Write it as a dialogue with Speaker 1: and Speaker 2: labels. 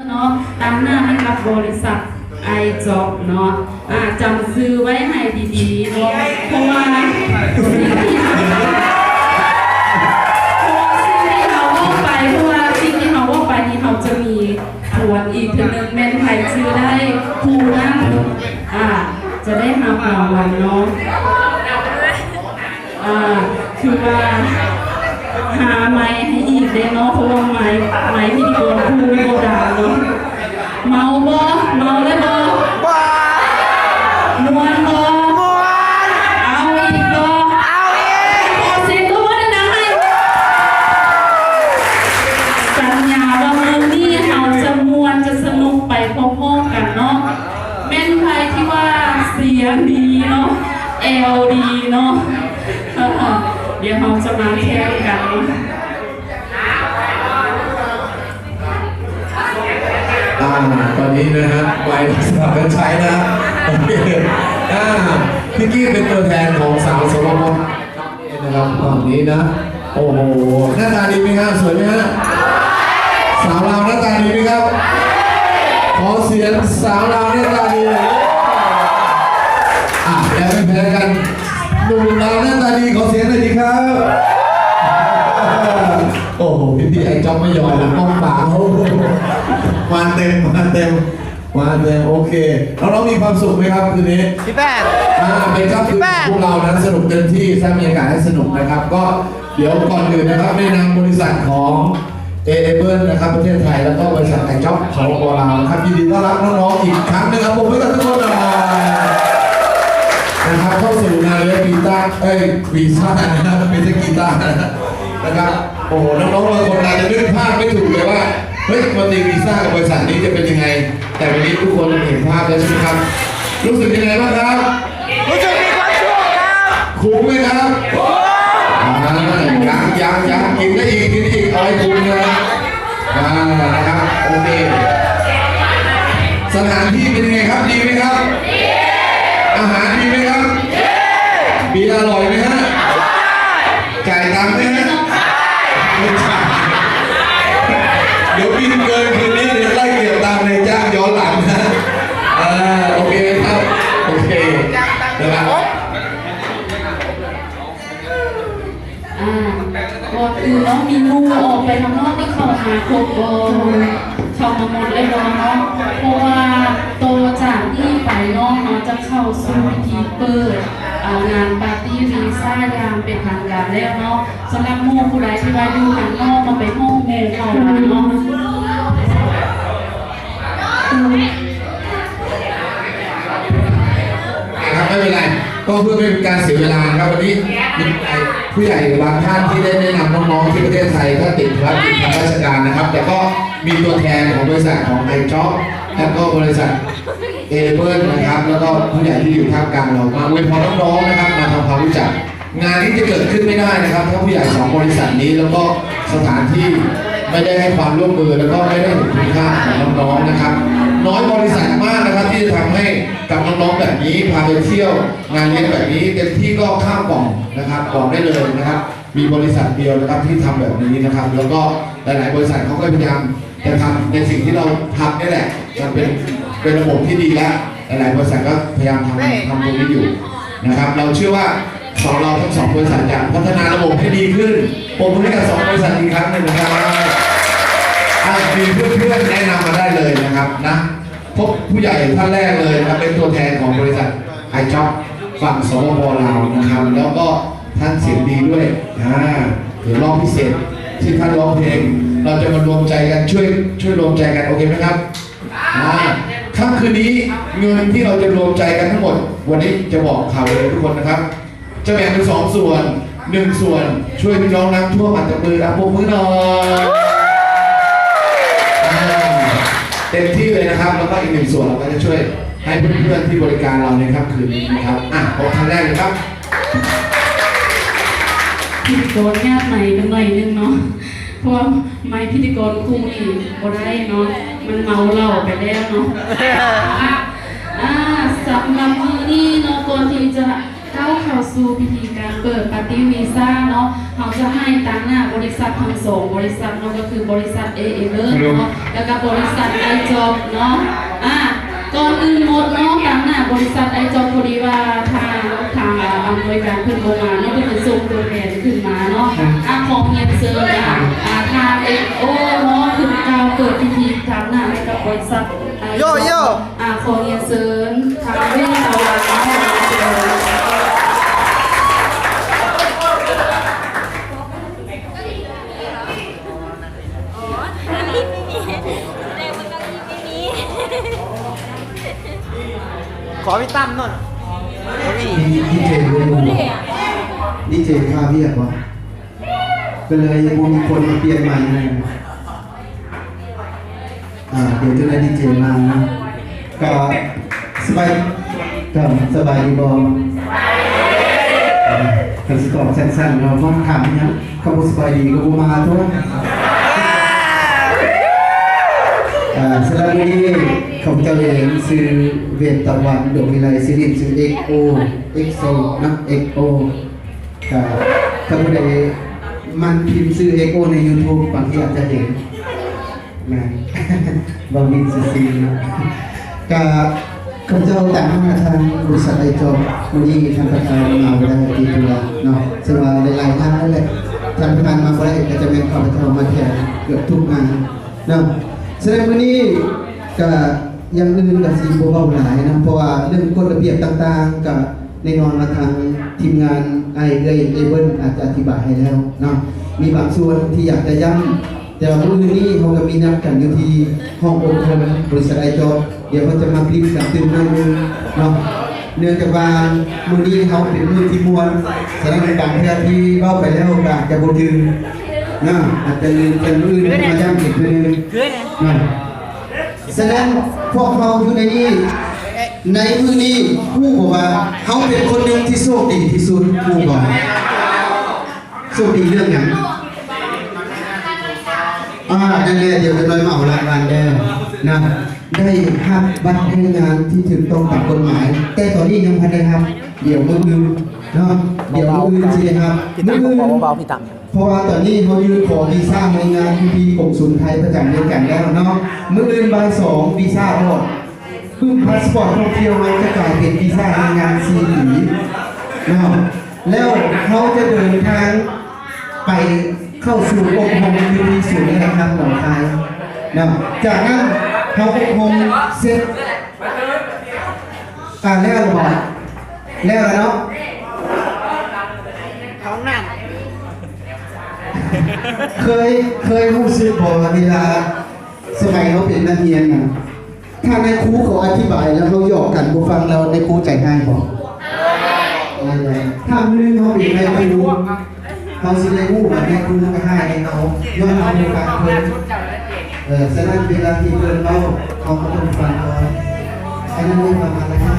Speaker 1: เนาะตามหน้าให้กับบริษัทไอจ็อบเนาะจำซื้อไว้ให้ดีๆเนาะเพราะว่าสิ่งที่เราว่าไปเพราะว่าสิ่งที่เราว่าไปนี่เราจะมีผลอีกถึงหนึ่งแม่นไทยซื้อได้คูนั่งจะได้หาหาวันเนาะคือว่าหาไม้ให้อีกเด้เนาะเพราะว่าไม้พิธีกรคู่โบราณเนาะเมาบ่เมาเลยบ่มวนบ่เอาอีกบ่ขอเสียงตัวดังๆให้สัญญาว่ามื้อนี้เราจะม่วนจะสนุกไปพร้อมๆกันเนาะแม่นใครที่ว่าเสียงดีเนาะเอวดีเนาะเดี๋ยวเราจะมาแข่งกัน
Speaker 2: ตอนนี้นะฮะไว้สำหรับการใช้นะโอเคพี่กี้เป็นตัวแทนของสาวสวมนะครับฝั่งนี้นะโอ้โหหน้าตาดีไหมฮะสวยไหมฮะสาวเราหน้าตาดีไหมครับขอเสียงสาวเราหน้าตาดีเลยแล้วไม่แพ้กันหนุ่มเราหน้าตาดีขอเสียงหน่อยดีครับโอ้โหพี่ไอ้จ๊อบไม่ยอมนะป้องปากเขามาเต็มโอเคเรามีความสุขไหมครับคืนนี้
Speaker 3: พี่แป้ง
Speaker 2: เป็นครับคือพวกเรานั้นสนุกเต็มที่สร้างบรรยากาศให้สนุกนะครับก็เดี๋ยวก่อนอื่นนะครับในนามบริษัทของเอเบิลนะครับประเทศไทยแล้วก็บริษัทไอจ็อบของเรานะครับยินดีต้อนรับน้องๆอีกครั้งนึงครับผมให้กับทุกคนนะครับเข้าสู่งานเลี้ยงวีซ่านะครับไม่ใช่กีตาร์นะครับโอ้โหน้องๆบางคนอาจจะนึกภาพไม่ถูกเลยว่าเฮ้ยมาตีวีซ่ากับบริษัทนี้จะเป็นยังไงแต่วันนี้ทุกคนเห็นภาพแล้วใช่ไหมครับรู้สึกยังไงบ้างครับ
Speaker 3: รู้สึกมีความสุขครับ
Speaker 2: คุ้มไหมครับยังกินได้อีกเอาให้คุ้มนะครับโอเคสถานที่เป็นยังไงครับดีไหมครับอาหารดีไหมครับเบียร์อร่อยไหมฮะจ่ายตังค์ไหมฮะเดี๋ยวบินเกินคืนนี้เดี๋ยวไล่เก็บตังค์ในจ้างย้อนหลังนะโอเคครับโอเคนะครับ
Speaker 1: ก่อนอื่นเนาะมีมูออกไปข้างนอกที่เขาหาครบเข้ามาหมดเลยเนาะเพราะว่าโตจากที่ไปนอกเนาะจะเข้าสู่พิธีเปิดงานปาร์ตี้วีซ่ายามเป็นทางการแล้วเนาะสำหรับหมู่ผู้ใดที่ว่าอยู่ข้างนอกมาไปห้องแม่เขาเนาะ
Speaker 2: ครับไม่เป็นไรก็เพื่อไม่เป็นการเสียเวลาครับวันนี้ผู้ใหญ่บางท่านที่ได้แนะนำน้องๆที่ประเทศไทยก็ติดภารกิจทางราชการนะครับแต่ก็มีตัวแทนของบริษัทของไอจ็อบแล้วก็บริษัทเอเบิลนะครับแล้วก็ผู้ใหญ่ที่อยู่ท่ามกลางเรามาอวยพรน้องๆนะครับมาทำความรู้จักงานนี้จะเกิดขึ้นไม่ได้นะครับถ้าผู้ใหญ่สองบริษัทนี้แล้วก็สถานที่ไม่ได้ให้ความร่วมมือแล้วก็ไม่ได้เห็นคุณค่าของน้องๆนะครับน้อยบริษัทมากนะครับที่จะทำให้กับน้องๆแบบนี้พาไปเที่ยวงานเลี้ยงแบบนี้เต็มที่ก็ข้ามกล่องนะครับกล่องได้เลยนะครับมีบริษัทเดียวนะครับที่ทำแบบนี้นะครับแล้วก็หลายๆบริษัทเขาก็พยายามจะทำในสิ่งที่เราทำนี่แหละมันเป็นระบบที่ดีแล้วหลายๆบริษัทก็พยายามทำตรงนี้อยู่นะครับเราเชื่อว่าเราทั้งสองบริษัทจะพัฒนาระบบให้ดีขึ้นผมให้กับสองบริษัทอีกครั้งหนึ่งนะครับมีเพื่อนๆแนะนำมาได้เลยนะครับนะพบผู้ใหญ่ท่านแรกเลยนะเป็นตัวแทนของบริษัทไอจ็อบฝั่งสปป.ลาวนะครับแล้วก็ท่านเสียงดีด้วยเดี๋ยวรอบพิเศษที่ท่านร้องเพลงเราจะมารวมใจกันช่วยรวมใจกันโอเคไหมครับค่ำคืนนี้เงินที่เราจะรวมใจกันทั้งหมดวันนี้จะบอกข่าวเลยทุกคนนะครับจะแบ่งเป็น2 ส่วน1 ส่วนช่วยพี่น้องน้ำท่วมอาจจะมือปรบมือหน่อยเต็มที่เลยนะครับแล้วก็อีก1 ส่วนเราก็จะช่วยให้เพื่อนๆที่บริการเราในค่ำคืนนี้นะครับผมท่านแรกเลยครับ
Speaker 1: พิธีกรญาติใหม่กันหน่อยนึงเนาะเพราะว่าไม่พิธีกรคู่นี้บ่ได้เนาะมันเมาเหล้าไปแล้วเนาะสำหรับมื้อนี้เนาะก่อนที่จะท เข้าสู่พิธีการเปิดปาร์ตี้วีซ่าเนาะเขาจะให้ตั้งหน้าบริษัททั้งสองบริษัทเนาะก็คือบริษัท AA เลิศเนาะแล้วก็บริษัทไอจอบเนาะก่อนอื่นหมดเนาะตั้งหน้าบริษัทไอจอบพอดีว่าทางอำนวยการขึ้นมาเนาะก็คือส่งตัวแทนขึ้นมาเนาะของเงินเซิร์นทางXOเนาะคือกล่าวเปิดพิธีตั้งหน้าให้กับบริษัทไอจอบของเงินเซิร์นทางเวทตะวันเนาะ
Speaker 3: ขอพี่ตั้มหน่อยนี่
Speaker 4: ดีเจเลยดีเจค่าเรียกว่าก็เลยมีคนมาเปลี่ยนใหม่เลยเดี๋ยวจะได้ดีเจมานะก็สบายดีบอมกันสตอบสั้นๆเราก็ถามเนี่ยเขาบอกสบายดีก็มาทั่วสำหรับวันนี้ของเจ้าเองซื้อเวทตะวันดวงวิไลศิริซื้อ XO นะ XO ถ้าผู้ใดมันพิมพ์ซื้อ XO ใน YouTube บางทีอาจจะเห็นนะบางทีซื้อนะข้าพเจ้าแต่งมาทางบริษัทไอจอบวันนี้ทางประธานมาได้ดีตัวเนาะซึ่งว่าหลายๆท่านนั่นแหละท่านประธานมาบ่ได้ก็จะเป็นข้าพเจ้ามาแทนเกือบทุกงานเนาะแสดงวันนี้ก็ยังอื่นกับสีโบเบาหลายนะเพราะว่าเรื่องกฎระเบียบต่างๆกับในนอนมาทางทีมงานเบิลอาจจะอธิบายให้แล้วเนาะมีบางส่วนที่อยากจะย้ำแต่ว่ามื้อนี้เขาก็มีนัดกันอยู่ที่ห้องอบรมบริษัทไอจอบเดี๋ยวเขาจะมาคลิปกันตื่นหน้ามือเนาะเนื่องจากว่ามื้อนี้เขาเป็นมื้อที่มวลสถานการณ์ที่เล่าไปแล้วก็จะบ่ถึงนะอาจจะลืมกันมื้อนี้มาย้ำอีกทีนึงนะแสดงพวกเราอยู่ในนี้ในมือนี้ผู้บอกว่าเขาเป็นคนหนึ่งที่โชคดีที่สุดผู้บอกโชคดีเรื่องอย่างนั่นแหละเดี๋ยวจะน้อยมาเอารางวัลได้นะได้หับบัตรให้งานที่ถูกต้องตามกฎหมายแต่ตอนนี้ยังพันได้ครับเดี๋ยวมืออื่นเนาะเดี๋ยวมืออื่นสิครับ
Speaker 3: พี่ตั้มบอกเบาๆพี่ตั้ม
Speaker 4: เพราะว่าตอนนี้เขายื่นขอวีซ่าในงานที่กงสุลไทยประจำเดือนกันแล้วเนาะมื้ออื่นบ่าย2วีซ่าออกพึ่งพาสปอร์ตท่องเที่ยวจะกลายเป็นวีซ่าในงานซีรีเนาะแล้วเขาจะเดินทางไปเข้าสู่องค์ของยูนิสูงนะครับหนองคายเนาะจากนั้นเขาองค์ของเสร็จแล้วหรือเปล่าแล้วเนาะ
Speaker 3: ท้องนั่ง
Speaker 4: เคยรู้สึกพอเวลาสมัยเขาเป็นนักเรียนนะถ้าในครูเขาอธิบายแล้วเขาหยอกกันผู้ฟังเราในครูใจง่ายพอถ้ามือเขาเป็นในครูเขาสิได้รู้ว่าในครูก็ให้ในเขาย้อนเอาในการเพิ่มฉะนั้นเวลาที่เพิ่นเราเขาก็ต้องฟังเขาอันนั้นไม่ประมาณนะครับ